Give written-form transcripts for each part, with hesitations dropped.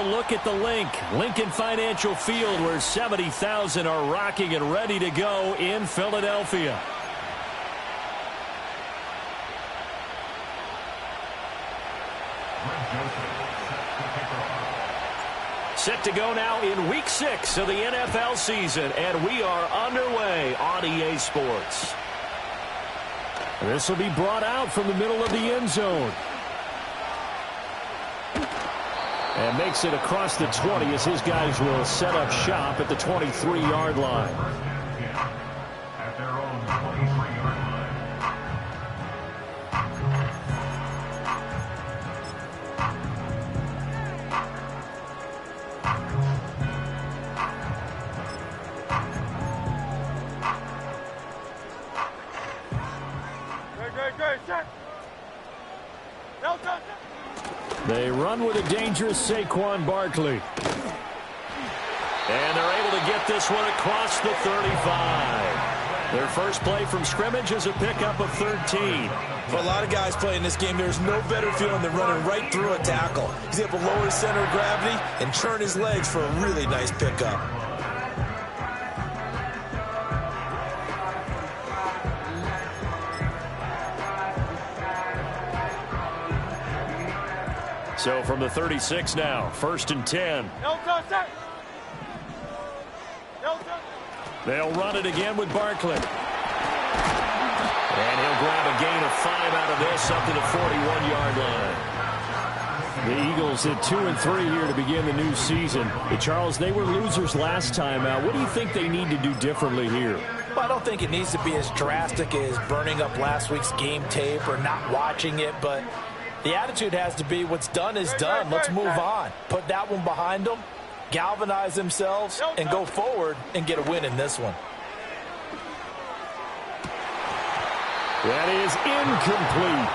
a look at the Lincoln Financial Field, where 70,000 are rocking and ready to go in Philadelphia. Set to go now in Week 6 of the NFL season, and we are underway on EA Sports. This will be brought out from the middle of the end zone. And makes it across the 20 as his guys will set up shop at the 23-yard line. At their own 23-yard line. They run with a dangerous Saquon Barkley. And they're able to get this one across the 35. Their first play from scrimmage is a pickup of 13. For a lot of guys playing this game, there's no better feeling than running right through a tackle. He's able to lower his center of gravity and turn his legs for a really nice pickup. So from the 36 now, 1st and 10. They'll run it again with Barkley. And he'll grab a gain of 5 out of this up to the 41-yard line. The Eagles at 2-3 here to begin the new season. Charles, they were losers last time out. What do you think they need to do differently here? Well, I don't think it needs to be as drastic as burning up last week's game tape or not watching it, but the attitude has to be what's done is done. Let's move on. Put that one behind them, galvanize themselves, and go forward and get a win in this one. That is incomplete.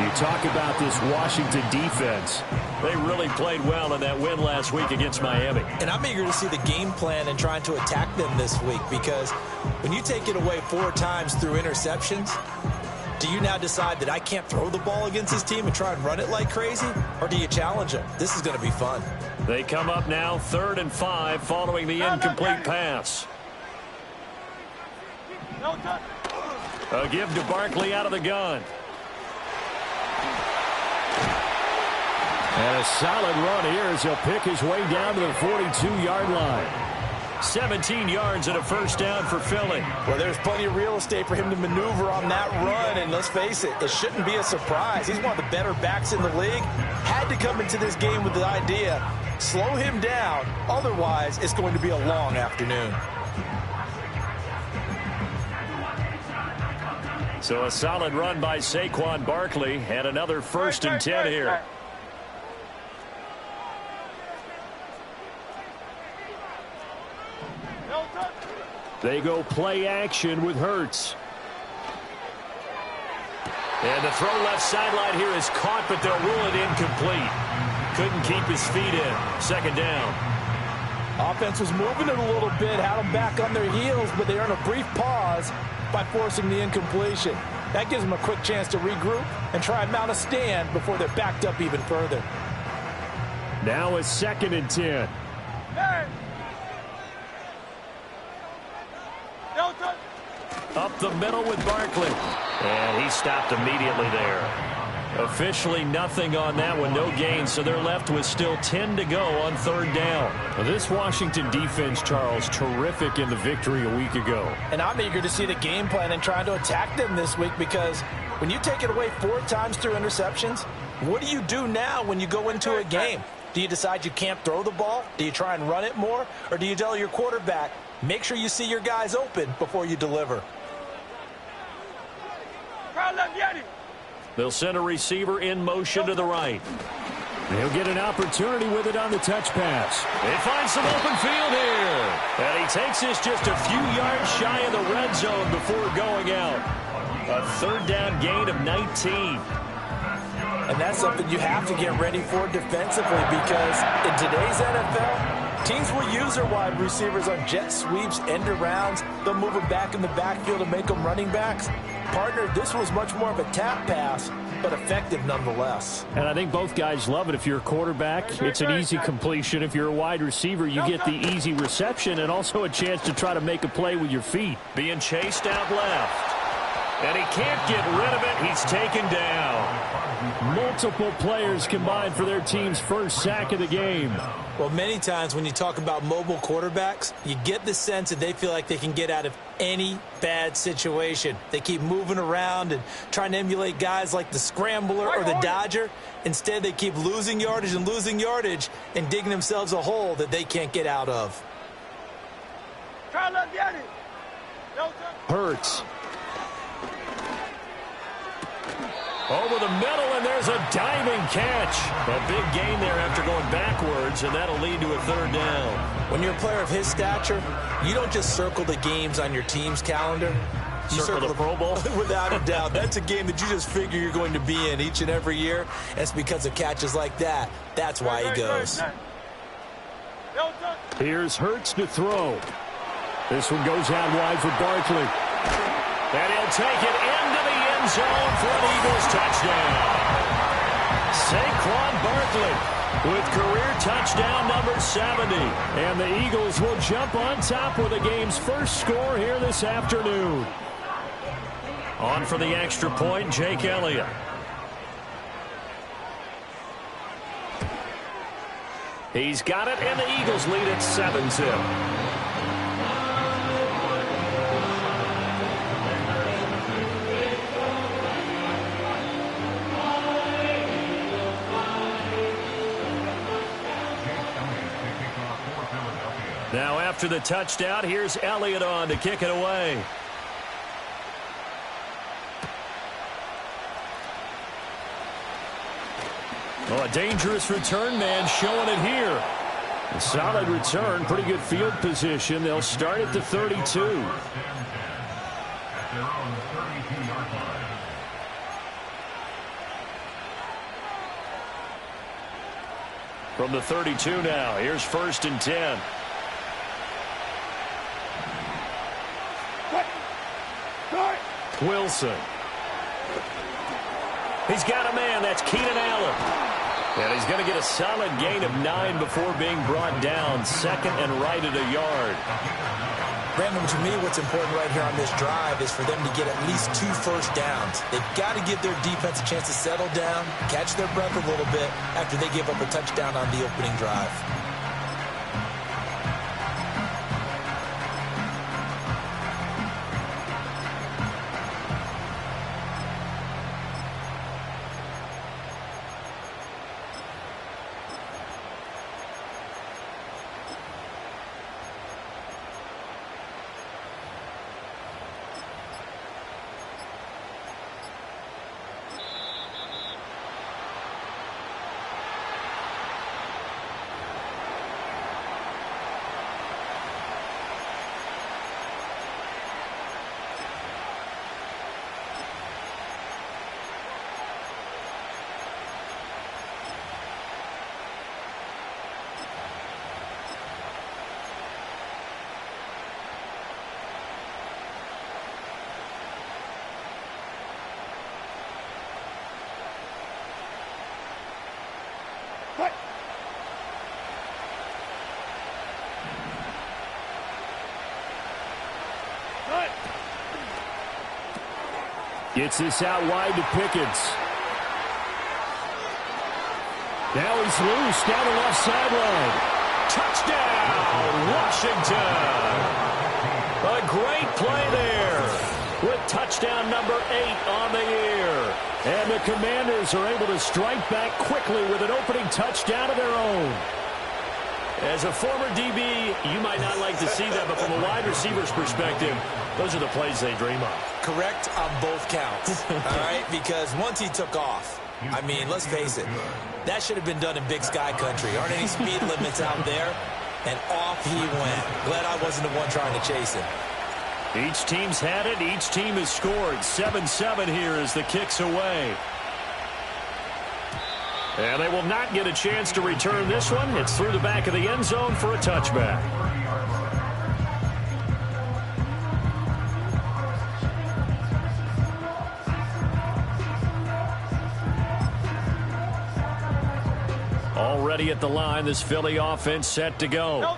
You talk about this Washington defense. They really played well in that win last week against Miami. And I'm eager to see the game plan and trying to attack them this week, because when you take it away 4 times through interceptions, do you now decide that I can't throw the ball against this team and try and run it like crazy? Or do you challenge them? This is going to be fun. They come up now 3rd and 5 following the incomplete pass. A give to Barkley out of the gun. And a solid run here as he'll pick his way down to the 42-yard line. 17 yards and a first down for Philly. Well, there's plenty of real estate for him to maneuver on that run, and let's face it, it shouldn't be a surprise. He's one of the better backs in the league. Had to come into this game with the idea, slow him down, otherwise it's going to be a long afternoon. So a solid run by Saquon Barkley, and another 1st and 10 here. They go play action with Hurts. And the throw left sideline here is caught, but they'll rule it incomplete. Couldn't keep his feet in. 2nd down. Offense was moving it a little bit, had them back on their heels, but they earn a brief pause by forcing the incompletion. That gives them a quick chance to regroup and try and mount a stand before they're backed up even further. Now it's 2nd and 10. Up the middle with Barkley. And he stopped immediately there. Officially nothing on that one, no gain, so they're left with still 10 to go on 3rd down. Well, this Washington defense, Charles, terrific in the victory a week ago. And I'm eager to see the game plan and trying to attack them this week, because when you take it away 4 times through interceptions, what do you do now when you go into a game? Do you decide you can't throw the ball? Do you try and run it more? Or do you tell your quarterback, make sure you see your guys open before you deliver? They'll send a receiver in motion to the right. He'll get an opportunity with it on the touch pass. They find some open field here. And he takes this just a few yards shy of the red zone before going out. A 3rd down gain of 19. And that's something you have to get ready for defensively, because in today's NFL, teams will use their wide receivers on jet sweeps, end arounds, They'll move them back in the backfield and make them running backs. Partner, this was much more of a tap pass, but effective nonetheless. And I think both guys love it. If you're a quarterback, it's an easy completion. If you're a wide receiver, you get the easy reception and also a chance to try to make a play with your feet. Being chased out left. And he can't get rid of it. He's taken down. Multiple players combined for their team's first sack of the game. Well, many times when you talk about mobile quarterbacks, you get the sense that they feel like they can get out of any bad situation. They keep moving around and trying to emulate guys like the Scrambler or the Dodger. Instead, they keep losing yardage and digging themselves a hole that they can't get out of. Hurts. Over the middle, and there's a diving catch. A big gain there after going backwards, and that'll lead to a third down. When you're a player of his stature, you don't just circle the games on your team's calendar. You circle the Pro Bowl? Without a doubt. That's a game that you just figure you're going to be in each and every year. And it's because of catches like that. That's why he goes. Here's Hurts to throw. This one goes out wide for Barkley. And he'll take it into the end zone for an Eagles touchdown. Saquon Barkley with career touchdown number 70. And the Eagles will jump on top with the game's first score here this afternoon. On for the extra point, Jake Elliott. He's got it, and the Eagles lead at 7-0. Now after the touchdown, here's Elliott on to kick it away. Oh, a dangerous return man showing it here. A solid return, pretty good field position. They'll start at the 32. At their own 32-yard line. From the 32 now, here's 1st and 10. Wilson. He's got a man. That's Keenan Allen. And he's going to get a solid gain of 9 before being brought down. 2nd and right at a yard. Brandon, to me, what's important right here on this drive is for them to get at least 2 first downs. They've got to give their defense a chance to settle down, catch their breath a little bit after they give up a touchdown on the opening drive. Gets this out wide to Pickens. Now he's loose down the left sideline. Touchdown, Washington. A great play there with touchdown number 8 on the year. And the Commanders are able to strike back quickly with an opening touchdown of their own. As a former DB, you might not like to see that, but from a wide receiver's perspective, those are the plays they dream of. Correct on both counts, all right? Because once he took off, I mean, let's face it, that should have been done in Big Sky Country. Aren't any speed limits out there? And off he went. Glad I wasn't the one trying to chase him. Each team's had it. Each team has scored. 7-7 here as the kick's away. And they will not get a chance to return this one. It's through the back of the end zone for a touchback. ready at the line. This Philly offense set to go.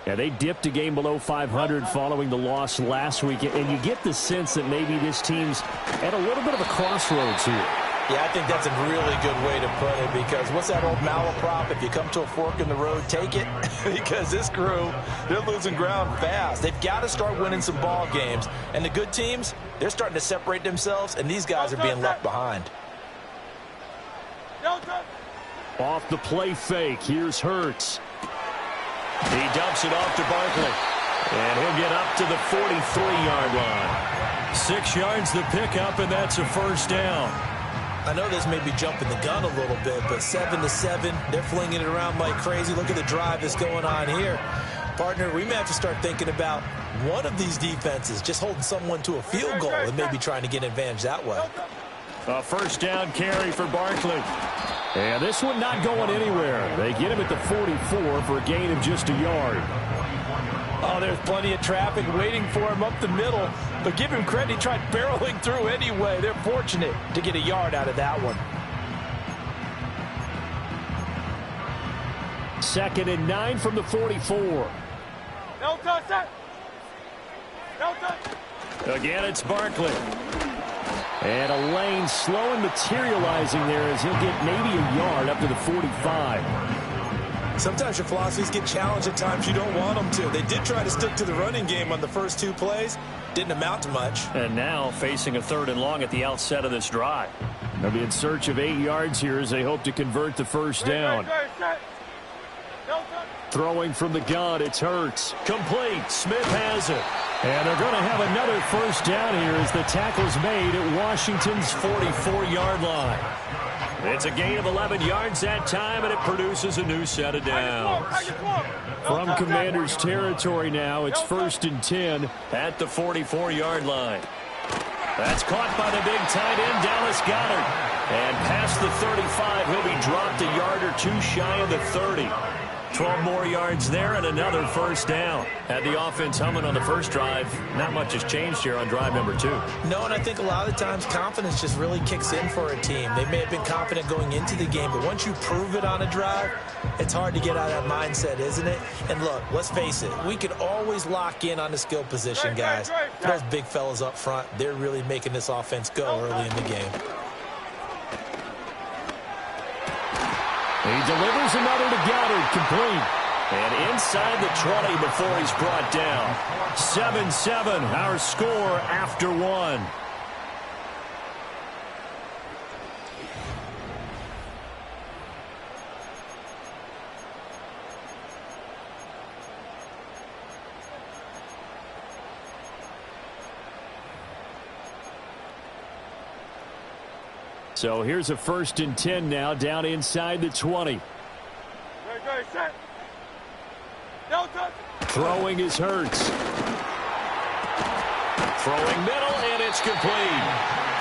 Yeah, they dipped a game below 500 following the loss last week, and you get the sense that maybe this team's at a little bit of a crossroads here. Yeah, I think that's a really good way to put it, because what's that old malaprop? If you come to a fork in the road, take it. Because this crew, they're losing ground fast. They've got to start winning some ball games. And the good teams, they're starting to separate themselves, and these guys are being left behind. Off the play fake, here's Hurts. He dumps it off to Barkley. And he'll get up to the 43-yard line. 6 yards the pickup, and that's a first down. I know this may be jumping the gun a little bit, but 7-7, they're flinging it around like crazy. Look at the drive that's going on here. Partner, we may have to start thinking about one of these defenses just holding someone to a field goal and maybe trying to get an advantage that way. A first down carry for Barkley. And this one not going anywhere. They get him at the 44 for a gain of just a yard. Oh, there's plenty of traffic waiting for him up the middle. But give him credit, he tried barreling through anyway. They're fortunate to get a yard out of that one. 2nd and 9 from the 44. No touch that. No touch. Again, it's Barkley. And a lane slow and materializing there as he'll get maybe a yard up to the 45. Sometimes your philosophies get challenged at times you don't want them to. They did try to stick to the running game on the first 2 plays. Didn't amount to much. And now facing a 3rd and long at the outset of this drive. They'll be in search of 8 yards here as they hope to convert the first down. Throwing from the gun, it's Hurts. Complete. Smith has it. And they're going to have another first down here as the tackle's made at Washington's 44-yard line. It's a gain of 11 yards that time, and it produces a new set of downs. From Commanders territory now, it's 1st and 10 at the 44-yard line. That's caught by the big tight end, Dallas Goedert. And past the 35, he'll be dropped a yard or 2 shy of the 30. 12 more yards there and another first down. Had the offense humming on the first drive. Not much has changed here on drive number 2. No, and I think a lot of the times confidence just really kicks in for a team. They may have been confident going into the game, but once you prove it on a drive, it's hard to get out of that mindset, isn't it? And look, let's face it, we can always lock in on the skill position, guys. Those big fellas up front, they're really making this offense go early in the game. He delivers another to Goedert, complete. And inside the 20 before he's brought down. 7-7, our score after 1. So here's a 1st and 10 now, down inside the 20. Throwing is Hurts. Throwing middle, and it's complete.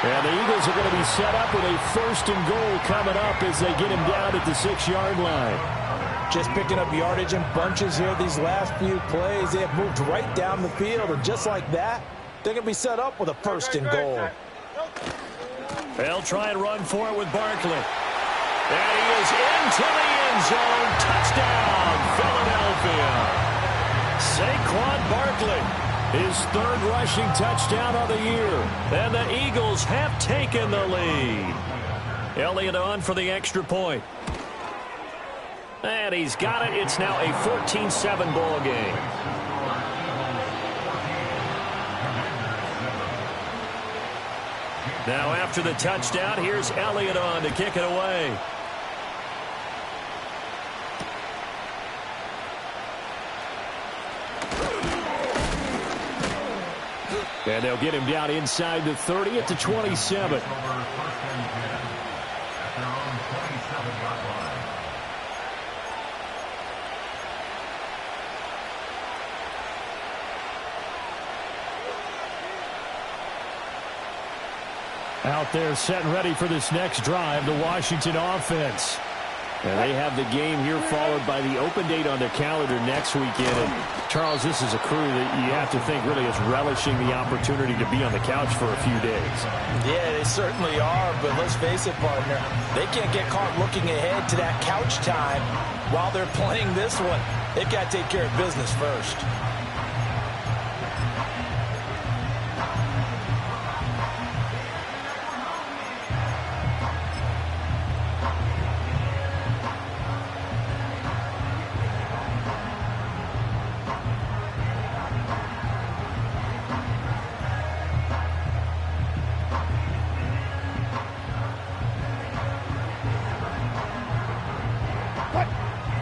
And the Eagles are going to be set up with a 1st and goal coming up as they get him down at the 6-yard line. Just picking up yardage in bunches here these last few plays. They have moved right down the field, and just like that, they're going to be set up with a 1st and goal. They'll try and run for it with Barkley. And he is into the end zone. Touchdown, Philadelphia. Saquon Barkley, his 3rd rushing touchdown of the year. And the Eagles have taken the lead. Elliott on for the extra point. And he's got it. It's now a 14-7 ball game. Now after the touchdown, here's Elliott on to kick it away. And they'll get him down inside the 30 at the 27. Out there set and ready for this next drive, the Washington offense. And they have the game here followed by the open date on their calendar next weekend. And Charles, this is a crew that you have to think really is relishing the opportunity to be on the couch for a few days. Yeah, they certainly are, but let's face it, partner, they can't get caught looking ahead to that couch time while they're playing this one. They've got to take care of business first.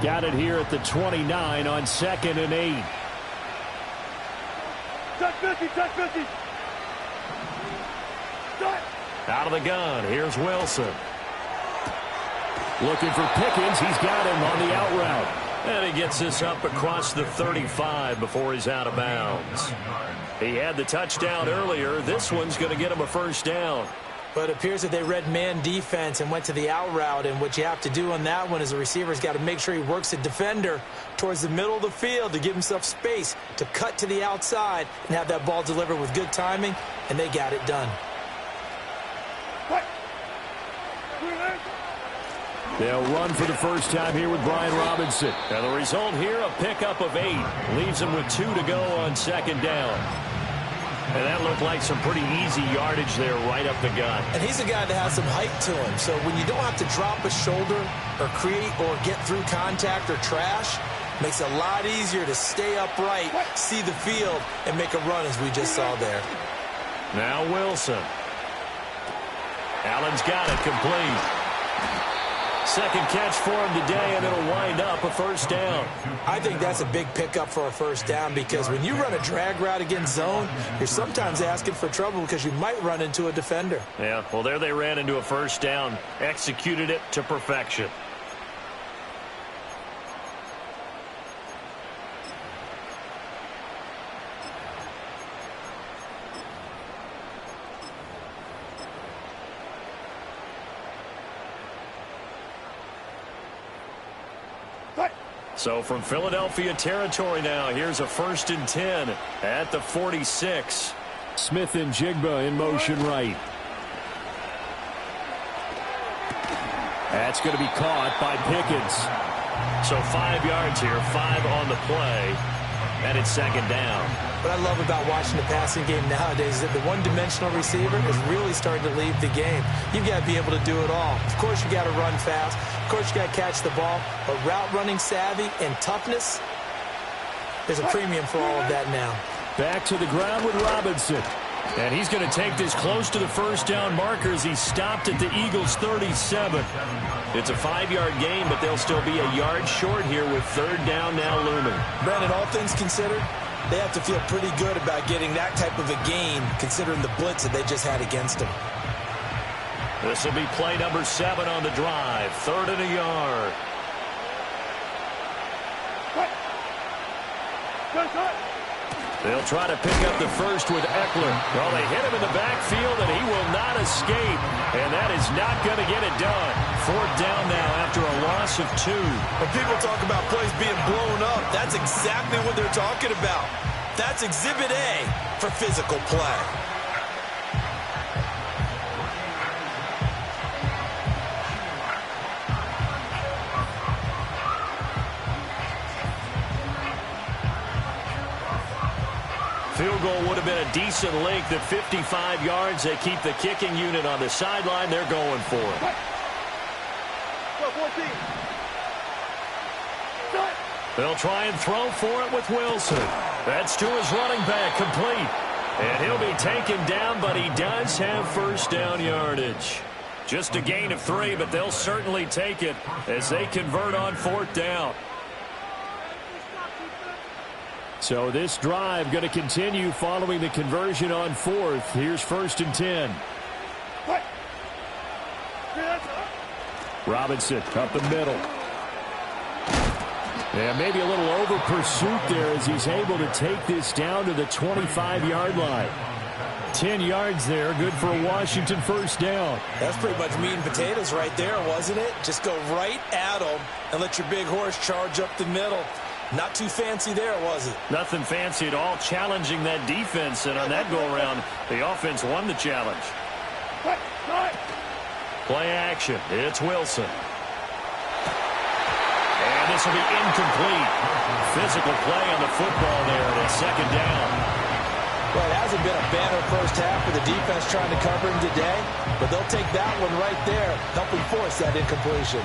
Got it here at the 29 on 2nd and 8. Touch 50, touch 50. Touch. Out of the gun, here's Wilson. Looking for Pickens. He's got him on the out route. And he gets this up across the 35 before he's out of bounds. He had the touchdown earlier. This one's going to get him a first down. But it appears that they read man defense and went to the out route. And what you have to do on that one is the receiver's got to make sure he works the defender towards the middle of the field to give himself space to cut to the outside and have that ball delivered with good timing. And they got it done. They'll run for the first time here with Brian Robinson. And the result here, a pickup of 8. Leaves him with 2 to go on 2nd down. And that looked like some pretty easy yardage there right up the gut. And he's a guy that has some height to him. So when you don't have to drop a shoulder or create or get through contact or trash, makes it a lot easier to stay upright, see the field, and make a run as we just saw there. Now Wilson. Allen's got it complete. Second catch for him today, and it'll wind up a first down. I think that's a big pickup for a first down because when you run a drag route against zone, you're sometimes asking for trouble because you might run into a defender. Yeah, well, there they ran into a first down, executed it to perfection. So from Philadelphia territory now, here's a 1st and 10 at the 46. Smith and Jigba in motion right. That's going to be caught by Pickens. So 5 yards here, 5 on the play, and it's 2nd down. What I love about watching the passing game nowadays is that the one-dimensional receiver is really starting to leave the game. You've got to be able to do it all. Of course, you got to run fast. Of course, you got to catch the ball. But route running savvy and toughness, there's a premium for all of that now. Back to the ground with Robinson. And he's going to take this close to the first down marker as he stopped at the Eagles' 37. It's a 5-yard gain, but they'll still be a yard short here with 3rd down now looming. Brandon, all things considered, they have to feel pretty good about getting that type of a gain considering the blitz that they just had against them. This will be play number 7 on the drive. 3rd and a yard. They'll try to pick up the first with Eckler. Well, they hit him in the backfield, and he will not escape. And that is not going to get it done. 4th down now after a loss of 2. When people talk about plays being blown up, that's exactly what they're talking about. That's Exhibit A for physical play. Field goal would have been a decent length at 55 yards. They keep the kicking unit on the sideline. They're going for it. They'll try and throw for it with Wilson. That's to his running back, complete. And he'll be taken down, but he does have first down yardage. Just a gain of 3, but they'll certainly take it as they convert on 4th down. So this drive going to continue following the conversion on 4th. Here's 1st and 10. Robinson up the middle. Yeah, maybe a little over pursuit there as he's able to take this down to the 25-yard line. 10 yards there, good for a Washington first down. That's pretty much meat and potatoes right there, wasn't it? Just go right at them and let your big horse charge up the middle. Not too fancy there, was it? Nothing fancy at all, challenging that defense, and on that go-around, the offense won the challenge. Play action. It's Wilson. And this will be incomplete. Physical play on the football there, and it's second down. Well, it hasn't been a banner first half for the defense trying to cover him today, but they'll take that one right there, helping force that incompletion.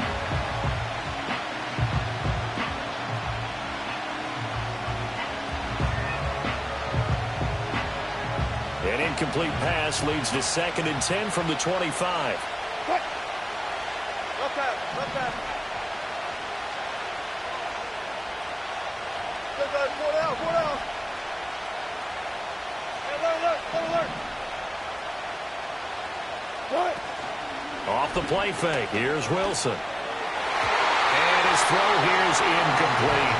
An incomplete pass leads to 2nd and 10 from the 25. Left pass. Four down. Alert. What? Off the play fake, here's Wilson. And his throw here is incomplete.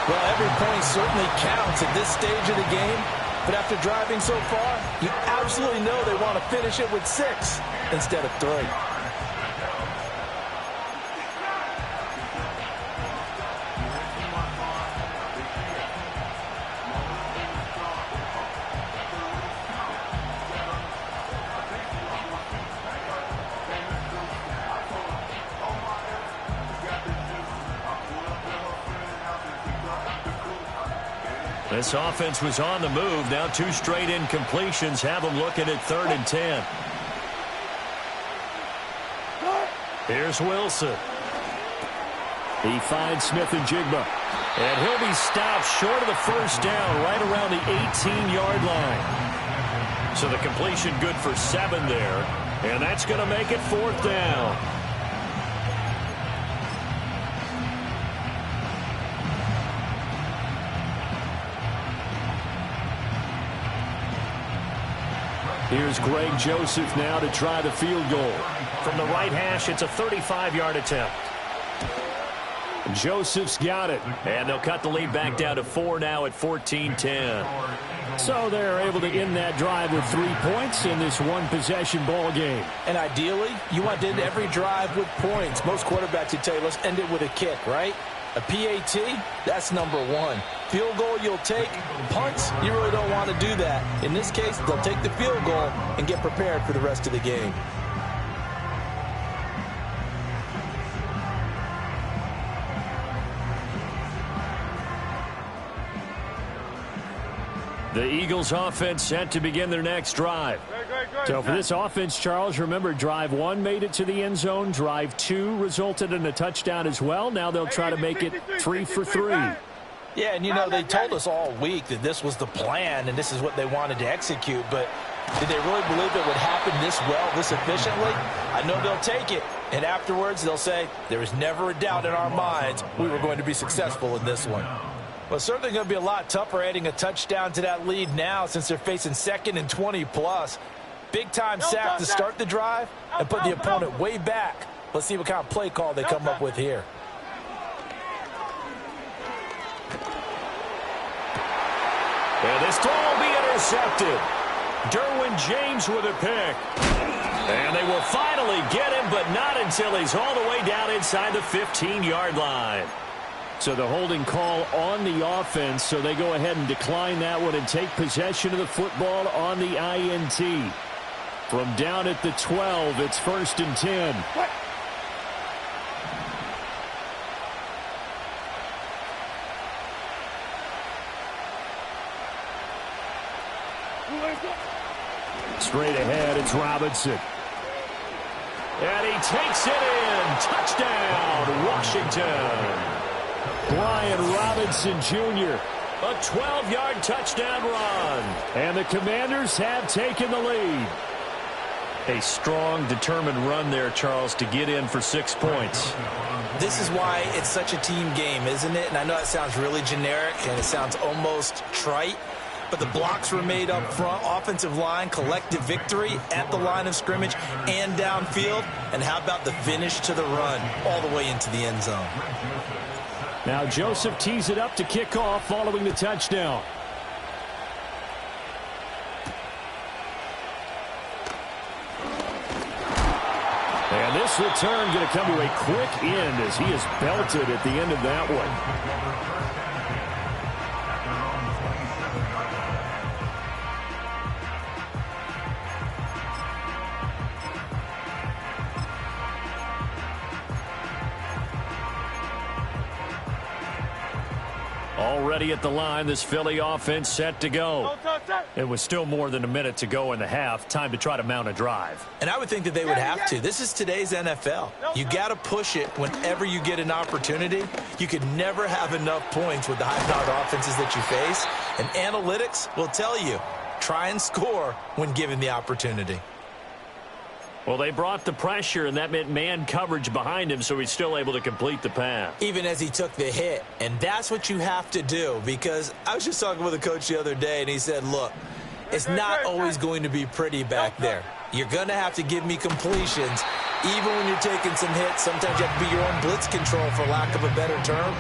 Well, every point certainly counts at this stage of the game, but after driving so far, you absolutely know they want to finish it with 6 instead of 3. This offense was on the move. Now 2 straight incompletions have them looking at 3rd and 10. Here's Wilson. He finds Smith and Jigba. And he'll be stopped short of the first down right around the 18-yard line. So the completion good for 7 there. And that's going to make it 4th down. Here's Greg Joseph now to try the field goal. From the right hash, it's a 35-yard attempt. Joseph's got it. And they'll cut the lead back down to 4 now at 14-10. So they're able to end that drive with 3 points in this one-possession ball game. And ideally, you want to end every drive with points. Most quarterbacks would tell you, let's end it with a kick, right? A PAT, that's number 1. Field goal you'll take. Punts, you really don't want to do that. In this case, they'll take the field goal and get prepared for the rest of the game. The Eagles offense set to begin their next drive. So for this offense, Charles, remember drive 1 made it to the end zone. Drive 2 resulted in a touchdown as well. Now they'll try to make it 3 for 3. Yeah, and you know, they told us all week that this was the plan and this is what they wanted to execute, but did they really believe it would happen this well, this efficiently? I know they'll take it, and afterwards they'll say, there was never a doubt in our minds we were going to be successful in this one. Well, it's certainly going to be a lot tougher adding a touchdown to that lead now since they're facing 2nd and 20+. Big-time sack to start the drive and put the opponent way back. Let's see what kind of play call they come up with here. And this throw will be intercepted. Derwin James with a pick. And they will finally get him, but not until he's all the way down inside the 15-yard line. So the holding call on the offense, so they go ahead and decline that one and take possession of the football on the INT. From down at the 12, it's 1st and 10. Straight ahead, it's Robinson. And he takes it in. Touchdown, Washington. Brian Robinson Jr. A 12-yard touchdown run. And the Commanders have taken the lead. A strong, determined run there, Charles, to get in for 6 points. This is why it's such a team game, isn't it? And I know it sounds really generic and it sounds almost trite, but the blocks were made up front, offensive line, collective victory at the line of scrimmage and downfield. And how about the finish to the run all the way into the end zone? Now Joseph tees it up to kick off following the touchdown. This return going to come to a quick end as he is belted at the end of that one. Already at the line, this Philly offense set to go. It was still more than a minute to go in the half. Time to try to mount a drive. And I would think that they would have to. This is today's NFL. You got to push it whenever you get an opportunity. You could never have enough points with the high-powered offenses that you face. And analytics will tell you, try and score when given the opportunity. Well, they brought the pressure, and that meant man coverage behind him, so he's still able to complete the pass. Even as he took the hit. And that's what you have to do, because I was just talking with a coach the other day, and he said, look, it's not always going to be pretty back there. You're going to have to give me completions. Even when you're taking some hits, sometimes you have to be your own blitz control, for lack of a better term.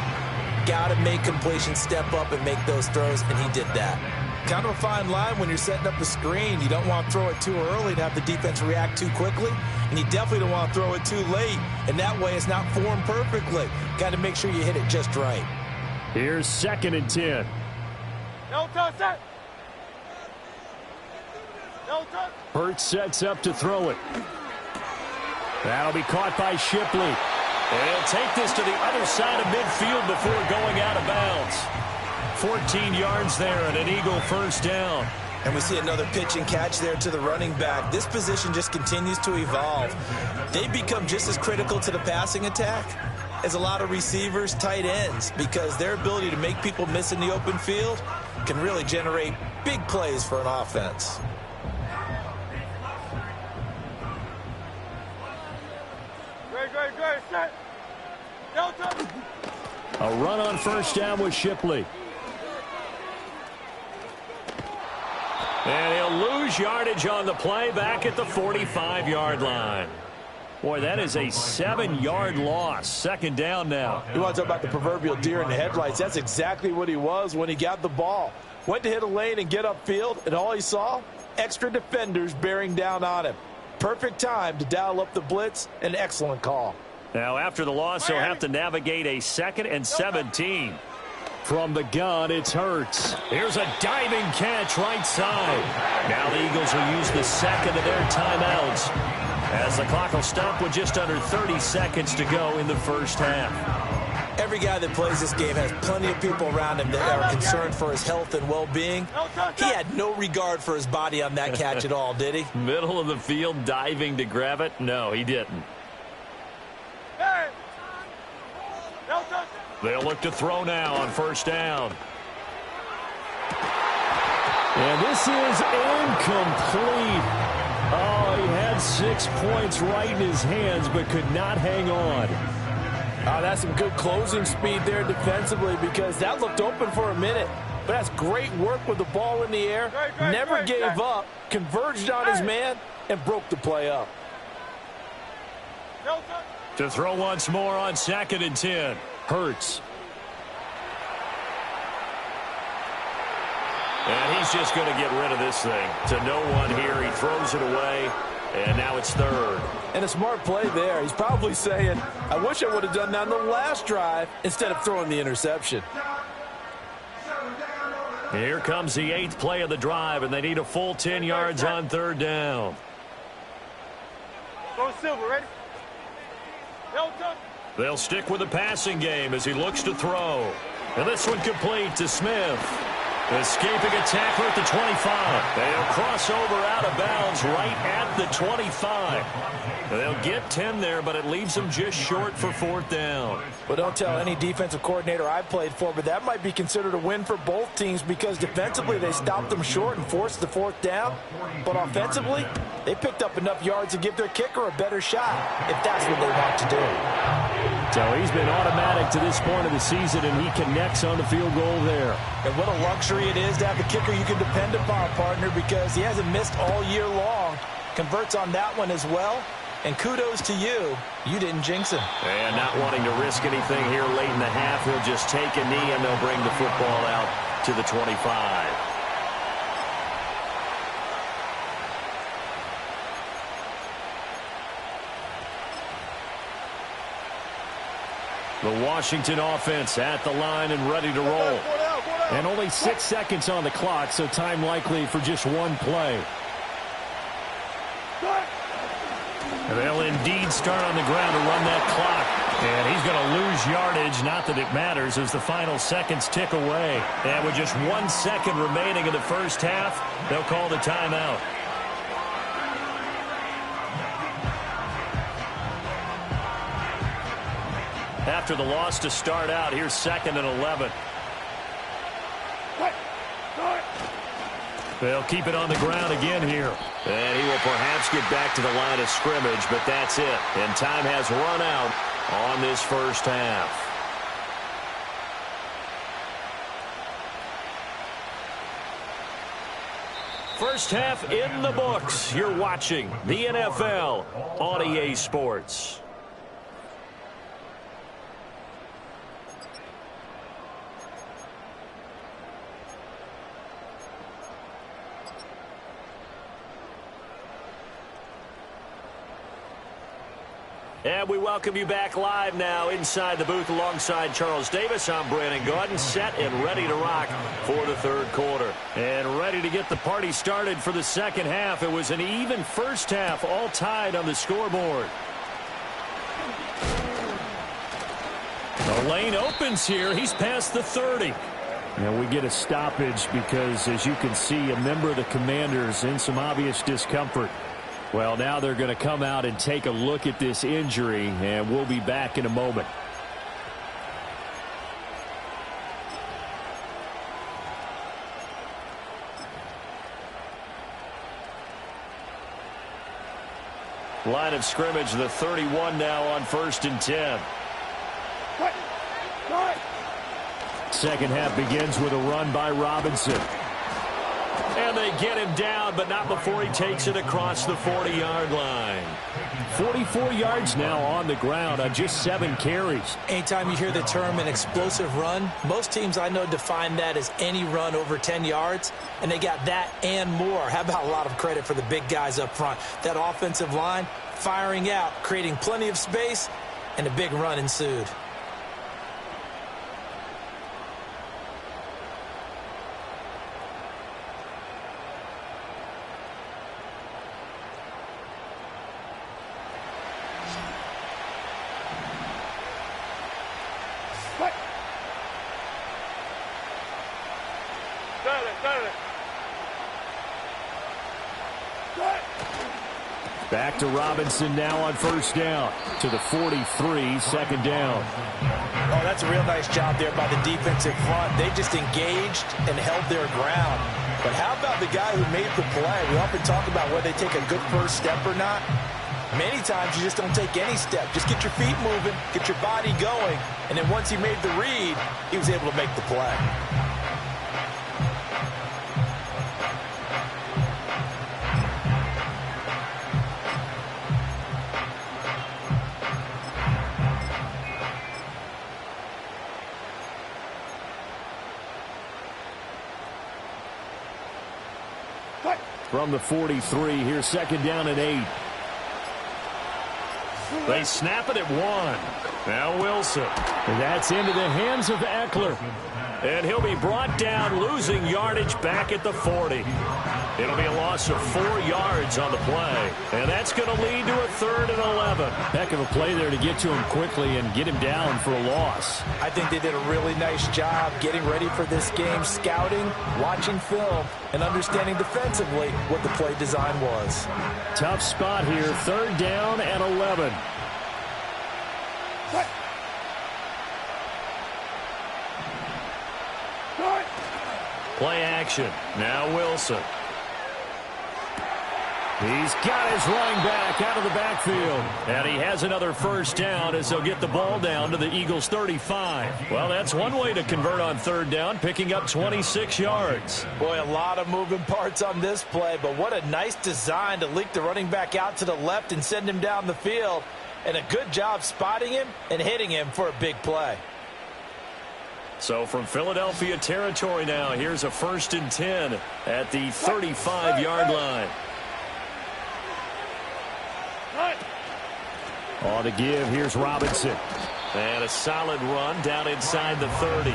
Got to make completions, step up, and make those throws, and he did that. Kind of a fine line when you're setting up a screen. You don't want to throw it too early and have the defense react too quickly. And you definitely don't want to throw it too late. And that way it's not formed perfectly. Got to make sure you hit it just right. Here's 2nd and 10. No touch that. No touch. Hurts sets up to throw it. That'll be caught by Shipley. And he'll take this to the other side of midfield before going out of bounds. 14 yards there and an Eagle first down. And we see another pitch and catch there to the running back. This position just continues to evolve. They become just as critical to the passing attack as a lot of receivers, tight ends, because their ability to make people miss in the open field can really generate big plays for an offense. Great, set. No touch. A run on first down with Shipley. And he'll lose yardage on the play back at the 45-yard line. Boy, that is a 7-yard loss. 2nd down now. You want to talk about the proverbial deer in the headlights. That's exactly what he was when he got the ball. Went to hit a lane and get upfield, and all he saw, extra defenders bearing down on him. Perfect time to dial up the blitz. An excellent call. Now, after the loss, he'll have to navigate a 2nd and 17. From the gun, it's Hurts. Here's a diving catch right side. Now the Eagles will use the 2nd of their timeouts, as the clock will stop with just under 30 seconds to go in the first half. Every guy that plays this game has plenty of people around him that are concerned for his health and well-being. He had no regard for his body on that catch at all, did he? Middle of the field, diving to grab it? No, he didn't. Hey. No touch. They'll look to throw now on first down. And this is incomplete. Oh, he had 6 points right in his hands, but could not hang on. Oh, that's some good closing speed there defensively, because that looked open for a minute. But that's great work with the ball in the air. Never gave up, converged on his man, and broke the play up. No touch. To throw once more on 2nd and 10. Hurts. And he's just going to get rid of this thing. To no one here. He throws it away. And now it's 3rd. And a smart play there. He's probably saying, I wish I would have done that on the last drive instead of throwing the interception. Here comes the 8th play of the drive, and they need a full 10 yards on 3rd down. Go Silver, ready? No touch. They'll stick with the passing game as he looks to throw. And this one complete to Smith. Escaping a tackle at the 25. They'll cross over out of bounds right at the 25. They'll get 10 there, but it leaves them just short for 4th down. Well, don't tell any defensive coordinator I played for, but that might be considered a win for both teams, because defensively they stopped them short and forced the 4th down. But offensively, they picked up enough yards to give their kicker a better shot, if that's what they want to do. So he's been automatic to this point of the season, and he connects on the field goal there. And what a luxury it is to have a kicker you can depend upon, partner, because he hasn't missed all year long. Converts on that one as well. And kudos to you. You didn't jinx him. And not wanting to risk anything here late in the half, he'll just take a knee, and they'll bring the football out to the 25. The Washington offense at the line and ready to roll. And only 6 seconds on the clock, so time likely for just one play. They'll indeed start on the ground to run that clock. And he's going to lose yardage. Not that it matters as the final seconds tick away. And with just 1 second remaining in the first half, they'll call the timeout. After the loss to start out, here's 2nd and 11. They'll keep it on the ground again here. And he will perhaps get back to the line of scrimmage, but that's it. And time has run out on this first half. First half in the books. You're watching the NFL on EA Sports. And we welcome you back live now inside the booth alongside Charles Davis. I'm Brandon Gaudin, set and ready to rock for the third quarter. And ready to get the party started for the second half. It was an even first half, all tied on the scoreboard. The lane opens here. He's past the 30. Now we get a stoppage because, as you can see, a member of the Commanders in some obvious discomfort. Well, now they're going to come out and take a look at this injury, and we'll be back in a moment. Line of scrimmage, the 31 now on 1st and 10. Second half begins with a run by Robinson. And they get him down, but not before he takes it across the 40-yard line. 44 yards now on the ground on just 7 carries. Anytime you hear the term an explosive run, most teams I know define that as any run over 10 yards, and they got that and more. How about a lot of credit for the big guys up front? That offensive line firing out, creating plenty of space, and a big run ensued. Back to Robinson now on 1st down. To the 43, 2nd down. Oh, that's a real nice job there by the defensive front. They just engaged and held their ground. But how about the guy who made the play? We often talk about whether they take a good first step or not. Many times you just don't take any step. Just get your feet moving, get your body going, and then once he made the read, he was able to make the play. From the 43, here's 2nd down and 8. They snap it at 1. Now Wilson. And that's into the hands of Eckler. And he'll be brought down, losing yardage back at the 40. It'll be a loss of 4 yards on the play. And that's going to lead to a 3rd and 11. Heck of a play there to get to him quickly and get him down for a loss. I think they did a really nice job getting ready for this game, scouting, watching film, and understanding defensively what the play design was. Tough spot here, 3rd down and 11. Play action. Now Wilson. He's got his running back out of the backfield. And he has another 1st down as they'll get the ball down to the Eagles' 35. Well, that's one way to convert on 3rd down, picking up 26 yards. Boy, a lot of moving parts on this play, but what a nice design to leak the running back out to the left and send him down the field. And a good job spotting him and hitting him for a big play. So from Philadelphia territory now, here's a 1st and 10 at the 35-yard line. On the give, here's Robinson. And a solid run down inside the 30.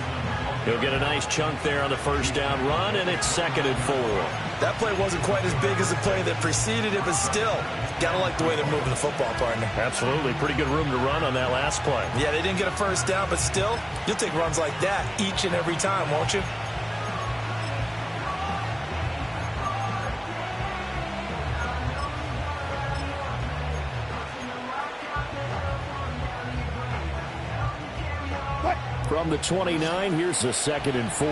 He'll get a nice chunk there on the first down run, and it's 2nd and 4. That play wasn't quite as big as the play that preceded it, but still, got to like the way they're moving the football, partner. Absolutely. Pretty good room to run on that last play. Yeah, they didn't get a first down, but still, you'll take runs like that each and every time, won't you? From the 29, here's a 2nd and 4.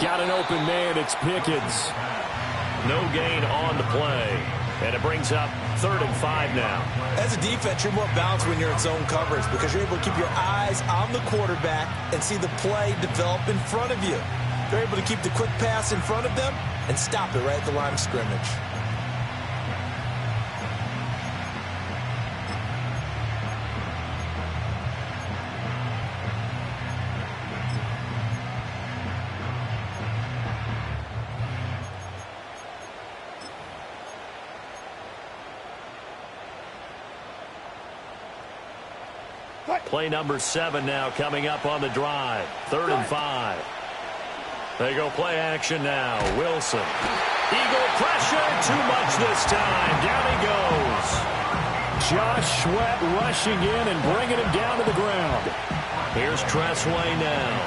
Got an open man. It's Pickens. No gain on the play. And it brings up 3rd and 5 now. As a defense, you're more balanced when you're in zone coverage because you're able to keep your eyes on the quarterback and see the play develop in front of you. You're able to keep the quick pass in front of them and stop it right at the line of scrimmage. Play number 7 now coming up on the drive. 3rd and 5. They go play action now. Wilson. Eagle pressure. Too much this time. Down he goes. Josh Sweat rushing in and bringing him down to the ground. Here's Tressway now,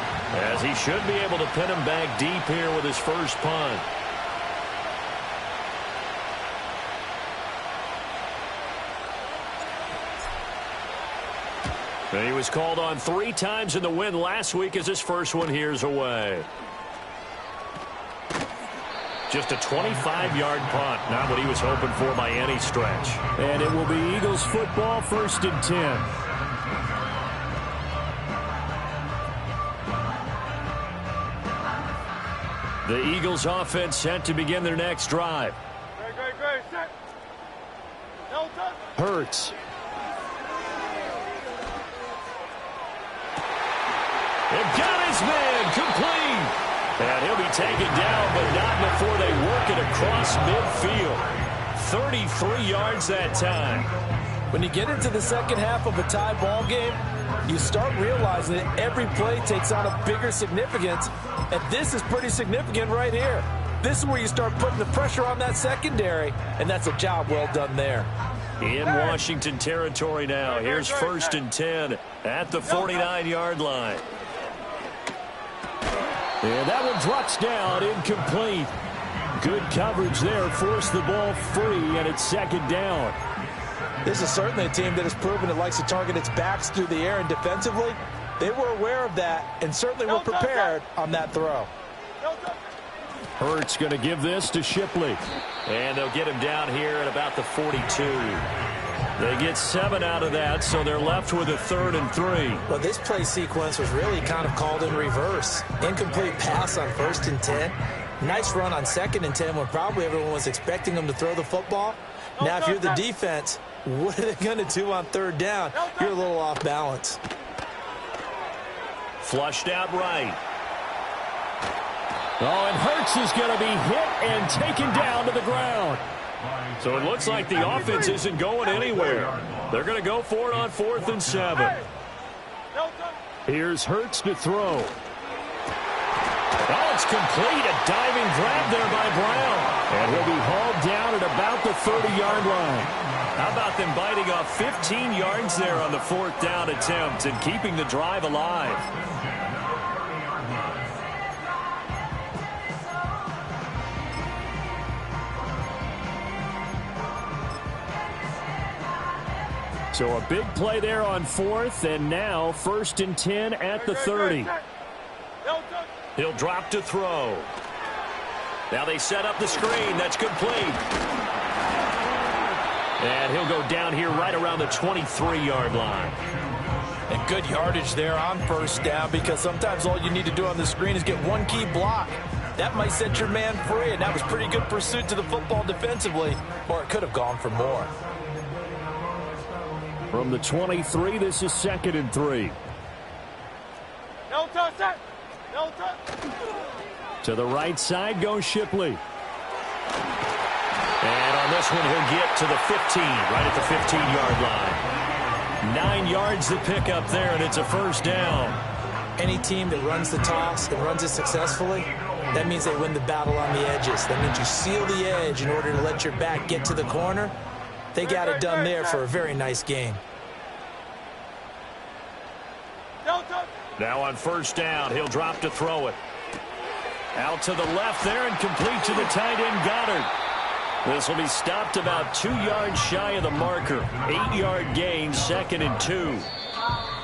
as he should be able to pin him back deep here with his first punt. And he was called on 3 times in the win last week as his first one here's away. Just a 25-yard punt, not what he was hoping for by any stretch. And it will be Eagles football, 1st and 10. The Eagles offense set to begin their next drive. Great. Set. Delta. Hurts. They've got his man complete. And he'll be taken down, but not before they work it across midfield. 33 yards that time. When you get into the second half of a tie ball game, you start realizing that every play takes on a bigger significance, and this is pretty significant right here. This is where you start putting the pressure on that secondary, and that's a job well done there. In Washington territory now. Here's 1st and 10 at the 49-yard line. And that one drops down, incomplete. Good coverage there, forced the ball free, and it's 2nd down. This is certainly a team that has proven it likes to target its backs through the air, and defensively, they were aware of that and certainly were prepared on that throw. Hurts going to give this to Shipley. And they'll get him down here at about the 42. They get 7 out of that, so they're left with a 3rd and 3. Well, this play sequence was really kind of called in reverse. Incomplete pass on 1st and 10. Nice run on 2nd and 10 when probably everyone was expecting them to throw the football. Now, if you're the defense, what are they going to do on 3rd down? You're a little off balance. Flushed out right. Oh, and Hurts is going to be hit and taken down to the ground. So it looks like the offense isn't going anywhere. They're going to go for it on 4th and 7. Here's Hurts to throw. Oh, it's complete. A diving grab there by Brown. And he'll be hauled down at about the 30-yard line. How about them biting off 15 yards there on the 4th down attempt and keeping the drive alive? So a big play there on 4th, and now 1st and 10 at the 30. He'll drop to throw. Now they set up the screen. That's complete. And he'll go down here right around the 23-yard line. And good yardage there on 1st down, because sometimes all you need to do on the screen is get one key block. That might set your man free, and that was pretty good pursuit to the football defensively, or it could have gone for more. From the 23, this is 2nd and 3. To the right side goes Shipley. And on this one, he'll get to the 15, right at the 15-yard line. 9 yards to pick up there, and it's a first down. Any team that runs the toss and runs it successfully, that means they win the battle on the edges. That means you seal the edge in order to let your back get to the corner. They got it done there for a very nice game. Now on first down, he'll drop to throw it. Out to the left there and complete to the tight end, Goddard. This will be stopped about 2 yards shy of the marker. 8-yard gain, 2nd and 2.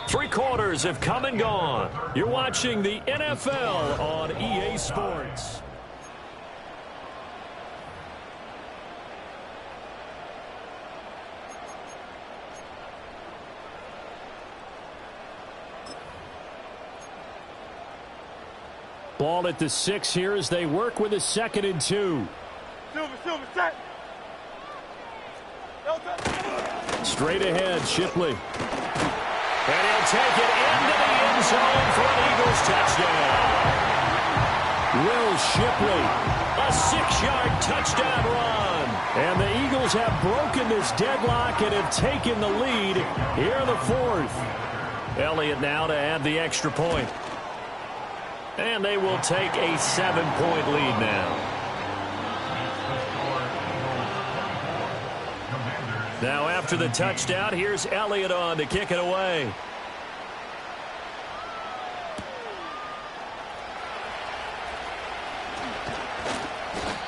3 quarters have come and gone. You're watching the NFL on EA Sports. Ball at the 6 here as they work with a 2nd and 2. Silver, set. Straight ahead, Shipley. And he'll take it into the end zone for an Eagles touchdown. Will Shipley, A 6-yard touchdown run. and the Eagles have broken this deadlock and have taken the lead here in the 4th. Elliott now to add the extra point. And they will take a 7-point lead now. Now after the touchdown, here's Elliott on to kick it away.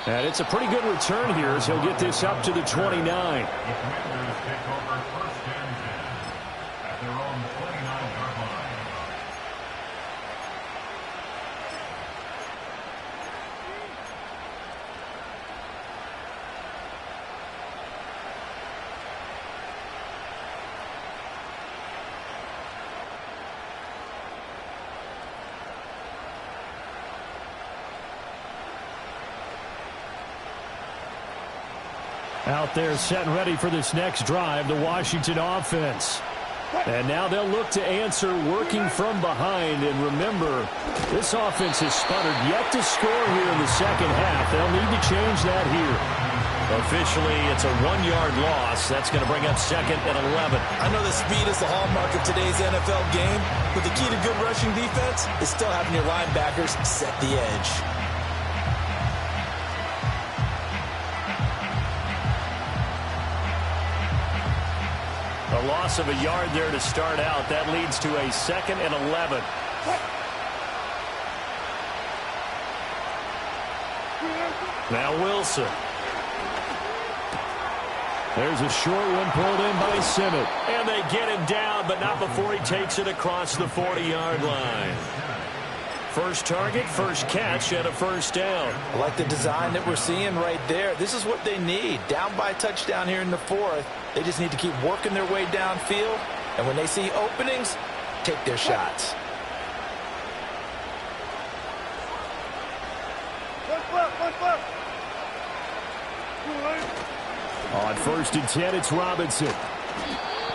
And it's a pretty good return here as he'll get this up to the 29. Out there set and ready for this next drive, the Washington offense. And now they'll look to answer working from behind. And remember, this offense has sputtered yet to score here in the second half. They'll need to change that here. Officially, it's a 1-yard loss. That's going to bring up 2nd and 11. I know the speed is the hallmark of today's NFL game, but the key to good rushing defense is still having your linebackers set the edge. A loss of a yard there to start out. That leads to a 2nd and 11. Now Wilson. There's a short one pulled in by Simmons. And they get him down, but not before he takes it across the 40-yard line. First target, first catch, and a first down. I like the design that we're seeing right there. This is what they need. Down by a touchdown here in the 4th. They just need to keep working their way downfield. And when they see openings, take their shots. On 1st and 10, it's Robinson.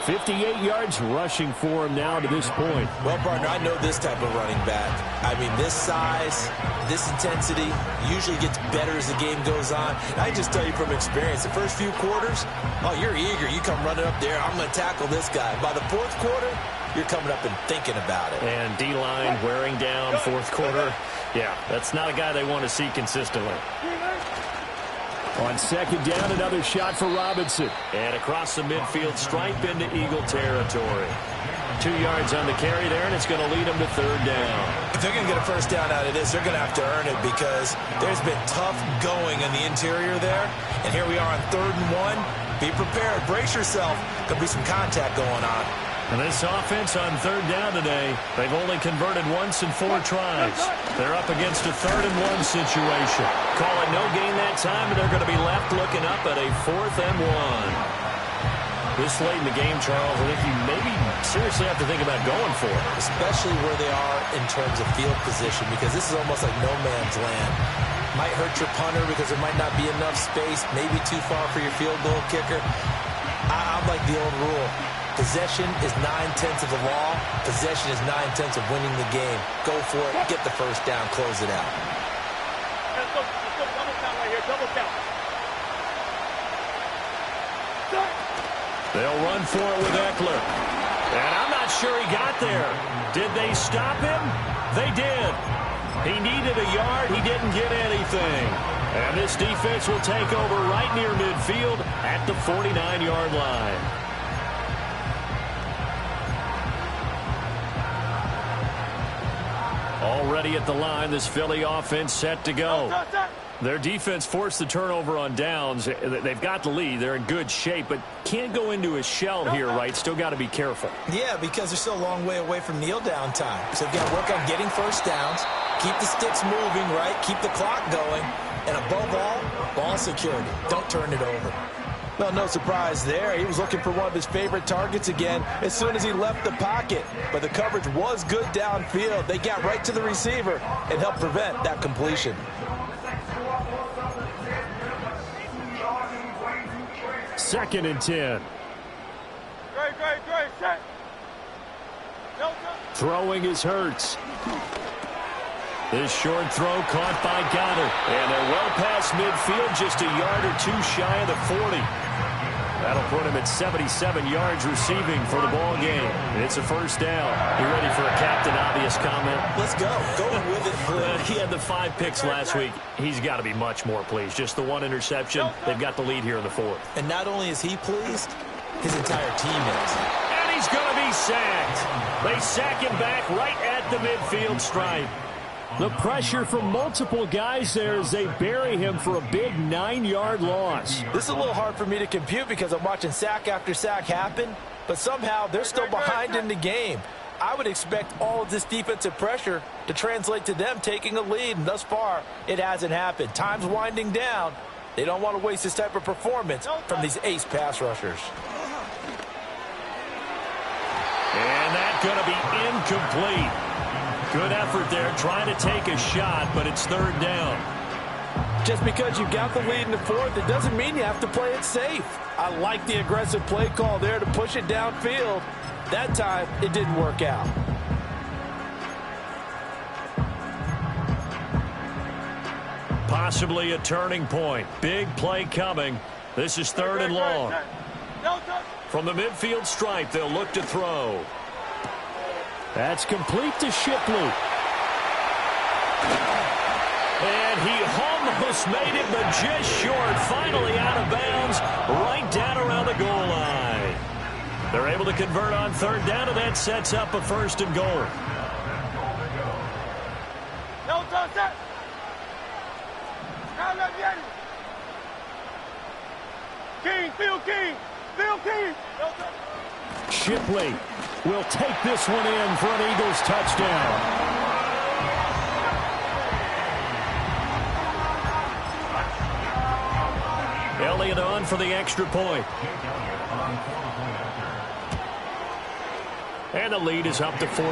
58 yards rushing for him now to this point. Well, partner, I know this type of running back. I mean, this size, this intensity usually gets better as the game goes on. And I just tell you from experience, the first few quarters, oh, you're eager. You come running up there, I'm going to tackle this guy. By the 4th quarter, you're coming up and thinking about it. And D-line wearing down 4th quarter. Yeah, that's not a guy they want to see consistently. On 2nd down, another shot for Robinson. And across the midfield stripe into Eagle territory. 2 yards on the carry there, and it's going to lead them to 3rd down. If they're going to get a first down out of this, they're going to have to earn it because there's been tough going in the interior there. And here we are on 3rd and 1. Be prepared. Brace yourself. Could be some contact going on. And this offense on 3rd down today, they've only converted once in 4 tries. They're up against a 3rd and 1 situation. Call it no gain that time, and they're going to be left looking up at a 4th and 1. This late in the game, Charles, I think you maybe seriously have to think about going for it. Especially where they are in terms of field position, because this is almost like no man's land. Might hurt your punter because there might not be enough space, maybe too far for your field goal kicker. I'm like the old rule. Possession is 9/10 of the law. Possession is 9/10 of winning the game. Go for it. Get the first down. Close it out. Let's go double count right here. Double count. They'll run for it with Eckler. And I'm not sure he got there. Did they stop him? They did. He needed a yard. He didn't get anything. And this defense will take over right near midfield at the 49-yard line. Already at the line, this Philly offense set to go. Their defense forced the turnover on downs. They've got the lead. They're in good shape, but can't go into a shell here, right? Still got to be careful. Yeah, because they're still a long way away from kneel down time. So they've got to work on getting first downs, keep the sticks moving, right? Keep the clock going. And above all, ball security. Don't turn it over. Well, no surprise there. He was looking for one of his favorite targets again as soon as he left the pocket. But the coverage was good downfield. They got right to the receiver and helped prevent that completion. Second and 10. Great, set. Throwing is Hurts. This short throw caught by Goddard. And they're well past midfield, just a yard or two shy of the 40. That'll put him at 77 yards receiving for the ball game. It's a first down. You ready for a Captain Obvious comment? Let's go. Go with it, please. He had the 5 picks last week. He's got to be much more pleased. Just the one interception. They've got the lead here in the 4th. And not only is he pleased, his entire team is. And he's going to be sacked. They sack him back right at the midfield stripe. The pressure from multiple guys there as they bury him for a big 9-yard loss. This is a little hard for me to compute because I'm watching sack after sack happen, but somehow they're still behind in the game. I would expect all of this defensive pressure to translate to them taking a lead, and thus far, it hasn't happened. Time's winding down. They don't want to waste this type of performance from these ace pass rushers. And that's going to be incomplete. Good effort there, trying to take a shot, but it's third down. Just because you got the lead in the 4th, it doesn't mean you have to play it safe. I like the aggressive play call there to push it downfield. That time, it didn't work out. Possibly a turning point. Big play coming. This is third and long. From the midfield stripe, they'll look to throw. That's complete to Shipley. And he almost made it, but just short. Finally out of bounds, right down around the goal line. They're able to convert on third down, and that sets up a first and goal. King. Shipley will take this one in for an Eagles touchdown. Elliott on for the extra point. And the lead is up to 14.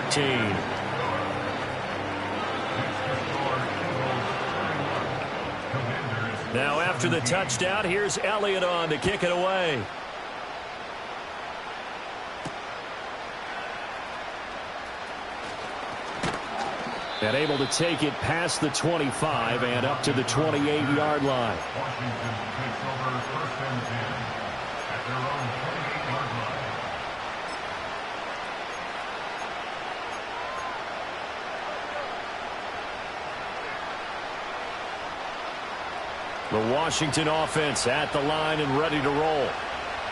Now after the touchdown, here's Elliott on to kick it away. And able to take it past the 25 and up to the 28-yard line. Washington takes over first and 10 at their own 28-yard line. The Washington offense at the line and ready to roll.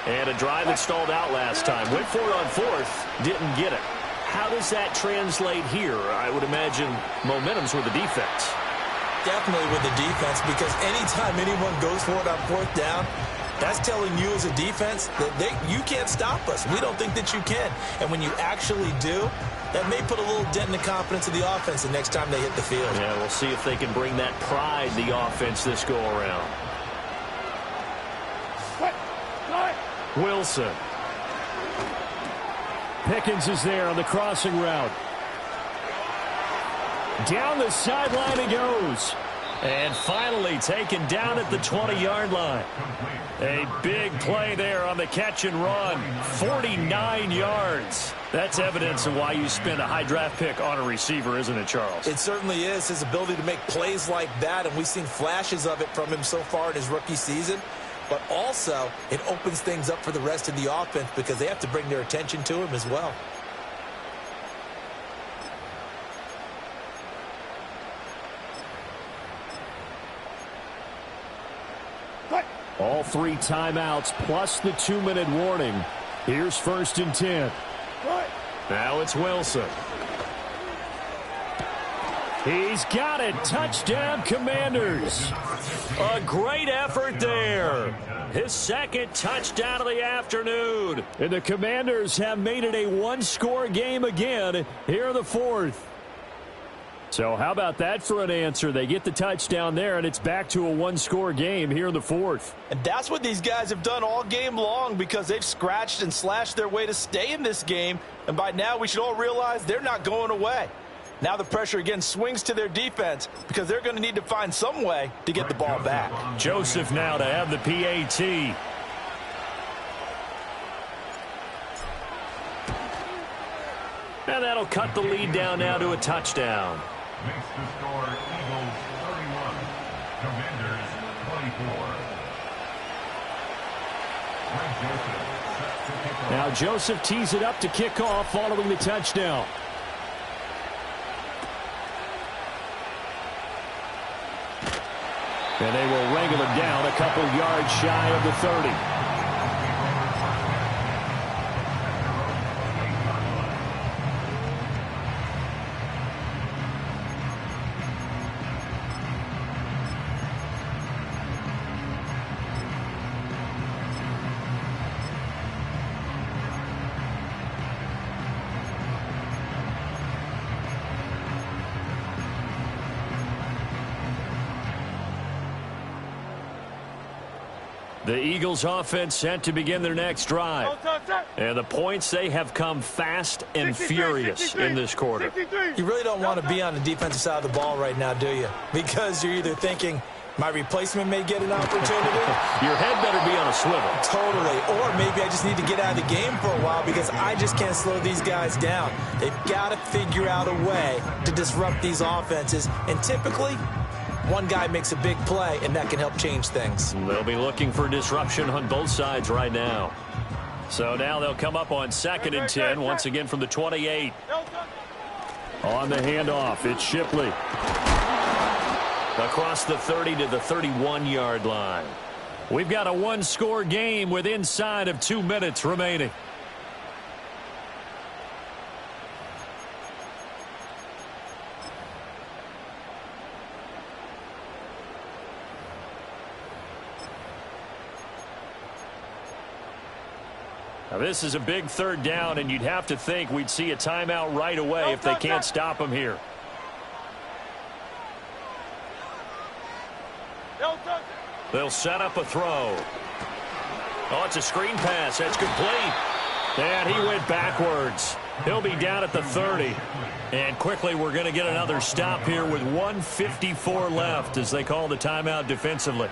And a drive that stalled out last time. Went for it on 4th, didn't get it. How does that translate here? I would imagine momentum's with the defense. Definitely with the defense, because anytime anyone goes for it on 4th down, that's telling you as a defense that you can't stop us. We don't think that you can. And when you actually do, that may put a little dent in the confidence of the offense the next time they hit the field. Yeah, we'll see if they can bring that pride, the offense, this go-around. Wilson. Pickens is there on the crossing route. Down the sideline he goes. And finally taken down at the 20-yard line. A big play there on the catch and run. 49 yards. That's evidence of why you spend a high draft pick on a receiver, isn't it, Charles? It certainly is. His ability to make plays like that, and we've seen flashes of it from him so far in his rookie season. but also it opens things up for the rest of the offense because they have to bring their attention to him as well. All 3 timeouts plus the 2-minute warning. Here's 1st and 10. Now it's Wilson. He's got it. Touchdown, Commanders. A great effort there. His 2nd touchdown of the afternoon. And the Commanders have made it a 1-score game again here in the 4th. So how about that for an answer? They get the touchdown there, and it's back to a 1-score game here in the 4th. And that's what these guys have done all game long because they've scratched and slashed their way to stay in this game. And by now, we should all realize they're not going away. Now the pressure again swings to their defense because they're going to need to find some way to get the ball back. Joseph now to have the PAT. And that'll cut the lead down now to a touchdown. Makes the score Eagles 31, Commanders 24. Now Joseph tees it up to kick off following the touchdown. And they will wrangle him down a couple yards shy of the 30. The Eagles offense set to begin their next drive. And the points, they have come fast and furious in this quarter. You really don't want to be on the defensive side of the ball right now, do you? Because you're either thinking, my replacement may get an opportunity. Your head better be on a swivel. Totally. Or maybe I just need to get out of the game for a while because I just can't slow these guys down. They've got to figure out a way to disrupt these offenses. And typically, one guy makes a big play, and that can help change things. They'll be looking for disruption on both sides right now. So now they'll come up on 2nd and 10, once again from the 28. On the handoff, it's Shipley. Across the 30 to the 31-yard line. We've got a 1-score game with inside of 2 minutes remaining. Now this is a big 3rd down, and you'd have to think we'd see a timeout right away if they can't stop them here. They'll set up a throw. Oh, it's a screen pass. That's complete. And he went backwards. He'll be down at the 30. And quickly we're going to get another stop here with 1:54 left as they call the timeout defensively.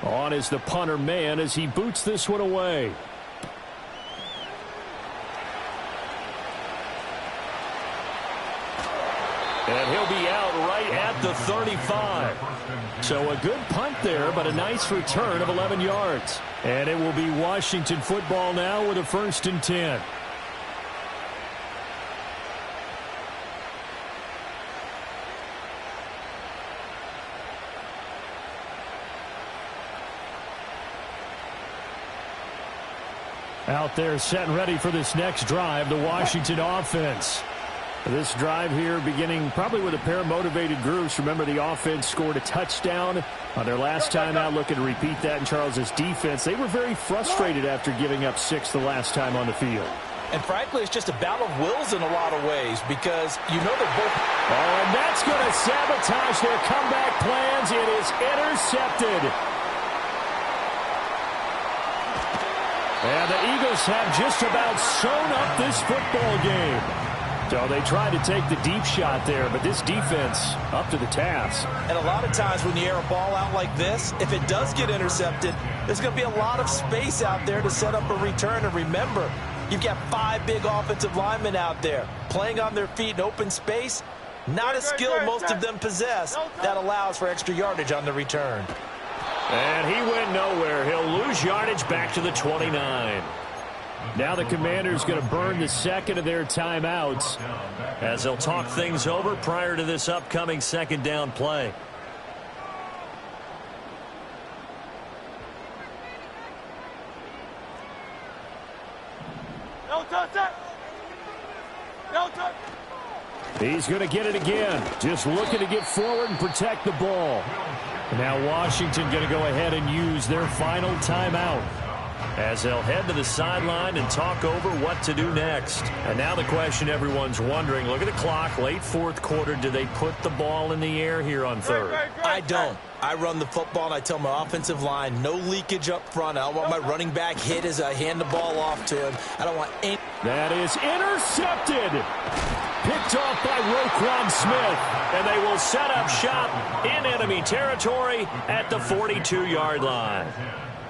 On is the punter man as he boots this one away. And he'll be out right at the 35. So a good punt there, but a nice return of 11 yards. And it will be Washington football now with a 1st and 10. Out there set and ready for this next drive, the Washington offense. This drive here beginning probably with a pair of motivated groups. Remember, the offense scored a touchdown on their last time out. Looking to repeat that in Charles's defense. They were very frustrated after giving up 6 the last time on the field. And frankly, it's just a battle of wills in a lot of ways because you know they're both. Oh, and that's going to sabotage their comeback plans. It is intercepted. And the Eagles have just about sewn up this football game. So they tried to take the deep shot there, but this defense up to the task. And a lot of times when you air a ball out like this, if it does get intercepted, there's going to be a lot of space out there to set up a return. And remember, you've got 5 big offensive linemen out there playing on their feet in open space. Not a skill most of them possess that allows for extra yardage on the return. And he went nowhere. He'll lose yardage back to the 29. Now the Commanders going to burn the second of their timeouts as they'll talk things over prior to this upcoming second down play. No touch that. No touch. He's going to get it again. Just looking to get forward and protect the ball. Now Washington going to go ahead and use their final timeout as they'll head to the sideline and talk over what to do next. And now the question everyone's wondering, look at the clock, late fourth quarter, do they put the ball in the air here on third? I don't. I run the football, and I tell my offensive line, no leakage up front. I don't want my running back hit as I hand the ball off to him. I don't want any... That is intercepted. Picked off by Roquan Smith. And they will set up shop in enemy territory at the 42-yard line.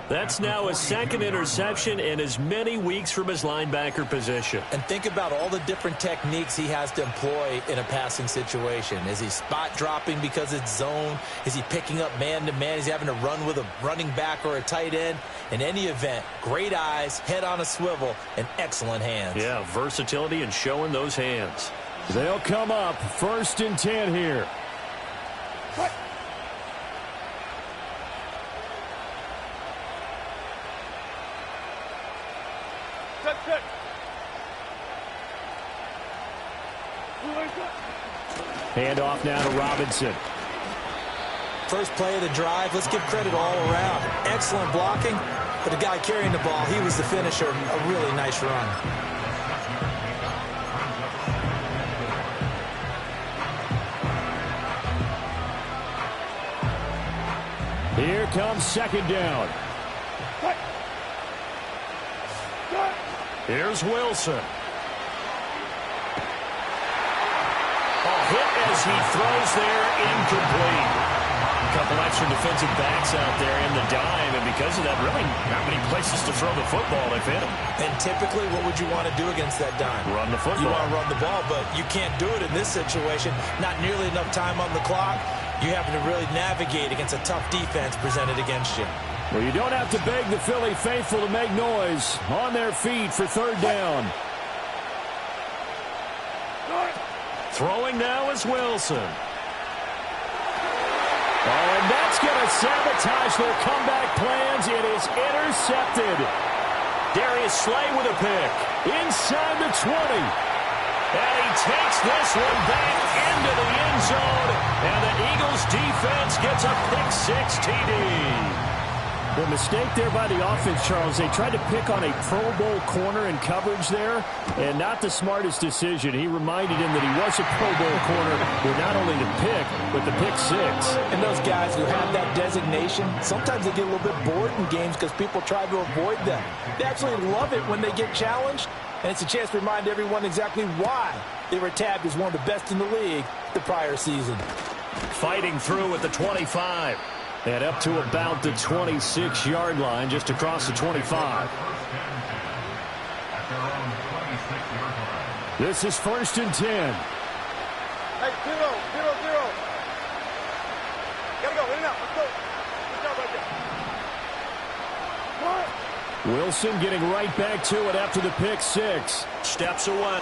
That's now his second interception in as many weeks from his linebacker position. And think about all the different techniques he has to employ in a passing situation. Is he spot dropping because it's zone? Is he picking up man-to-man? Is he having to run with a running back or a tight end? In any event, great eyes, head on a swivel, and excellent hands. Yeah, versatility and showing those hands. They'll come up 1st and 10 here. What? Good. Hand off now to Robinson. First play of the drive, let's give credit all around. Excellent blocking, but the guy carrying the ball, he was the finisher. A really nice run. Here comes second down. Here's Wilson. Hit as he throws there, incomplete. A couple extra defensive backs out there in the dime, and because of that, really not many places to throw the football if hit him. And typically, what would you want to do against that dime? Run the football. You want to run the ball, but you can't do it in this situation. Not nearly enough time on the clock. You having to really navigate against a tough defense presented against you. Well, you don't have to beg the Philly faithful to make noise. On their feet for third down. Throwing now is Wilson. Oh, and that's going to sabotage their comeback plans. It is intercepted. Darius Slay with a pick. Inside the 20. And he takes this one back into the end zone. And the Eagles defense gets a pick-6 TD. The mistake there by the offense, Charles. They tried to pick on a Pro Bowl corner in coverage there, and not the smartest decision. He reminded him that he was a Pro Bowl corner with not only the pick, but the pick-6. And those guys who have that designation, sometimes they get a little bit bored in games because people try to avoid them. They actually love it when they get challenged, and it's a chance to remind everyone exactly why they were tabbed as one of the best in the league the prior season. Fighting through at the 25. And up to about the 26-yard line, just across the 25. This is 1st and 10. Hey, 0-0. Gotta go, in and out. Let's go. Good job right there. Wilson getting right back to it after the pick-6. Steps away.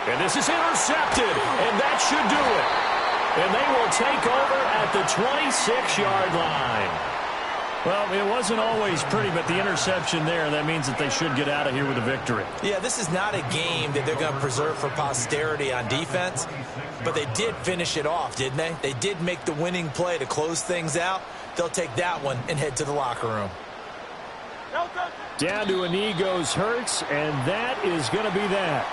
And this is intercepted. And that should do it. And they will take over at the 26-yard line. Well, it wasn't always pretty, but the interception there, that means that they should get out of here with a victory. Yeah, this is not a game that they're going to preserve for posterity on defense, but they did finish it off, didn't they? They did make the winning play to close things out. They'll take that one and head to the locker room. Down to a knee goes Hurts, and that is going to be that.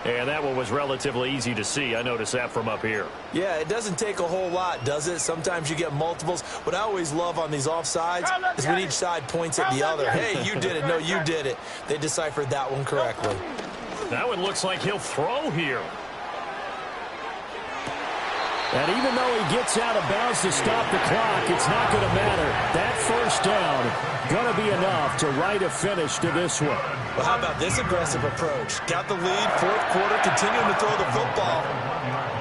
And that one was relatively easy to see. I noticed that from up here. Yeah, it doesn't take a whole lot, does it? Sometimes you get multiples. What I always love on these offsides is when each side points at the other. Hey, you did it. No, you did it. They deciphered that one correctly. That one looks like he'll throw here. And even though he gets out of bounds to stop the clock, it's not going to matter. That first down going to be enough to write a finish to this one. Well, how about this aggressive approach? Got the lead, fourth quarter, continuing to throw the football.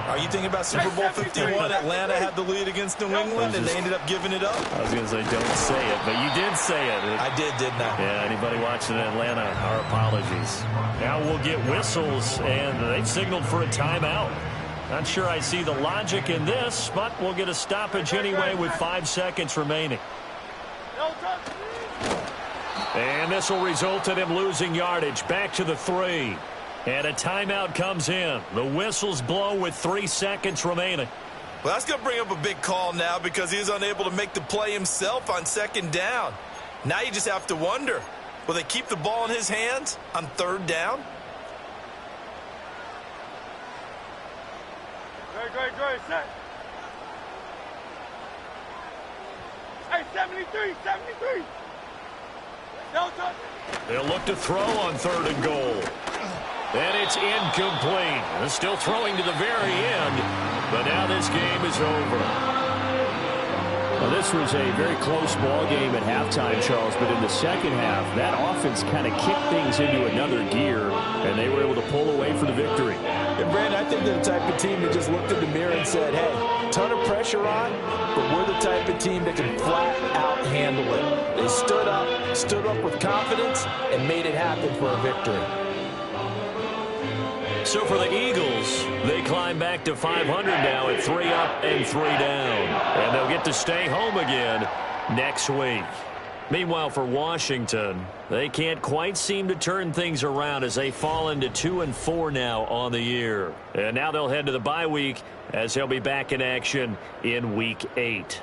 Are you thinking about Super Bowl 51? Atlanta had the lead against New England, and they ended up giving it up? I was going to say, don't say it, but you did say it. I did, didn't I? Yeah, anybody watching in Atlanta, our apologies. Now we'll get whistles, and they've signaled for a timeout. Not sure I see the logic in this, but we'll get a stoppage anyway with 5 seconds remaining. And this will result in him losing yardage back to the 3. And a timeout comes in. The whistles blow with 3 seconds remaining. Well, that's going to bring up a big call now because he was unable to make the play himself on second down. Now you just have to wonder, will they keep the ball in his hands on third down? Great, set. Hey, 73. Don't touch it. They'll look to throw on 3rd and goal. And it's incomplete. They're still throwing to the very end, but now this game is over. Well, this was a very close ball game at halftime, Charles, but in the second half, that offense kind of kicked things into another gear, and they were able to pull away for the victory. And, Brandon, I think they're the type of team that just looked in the mirror and said, hey, ton of pressure on, but we're the type of team that can flat out handle it. They stood up with confidence, and made it happen for a victory. So for the Eagles, they climb back to 500 now at 3 up and 3 down. And they'll get to stay home again next week. Meanwhile, for Washington, they can't quite seem to turn things around as they fall into 2-4 now on the year. And now they'll head to the bye week as they'll be back in action in Week 8.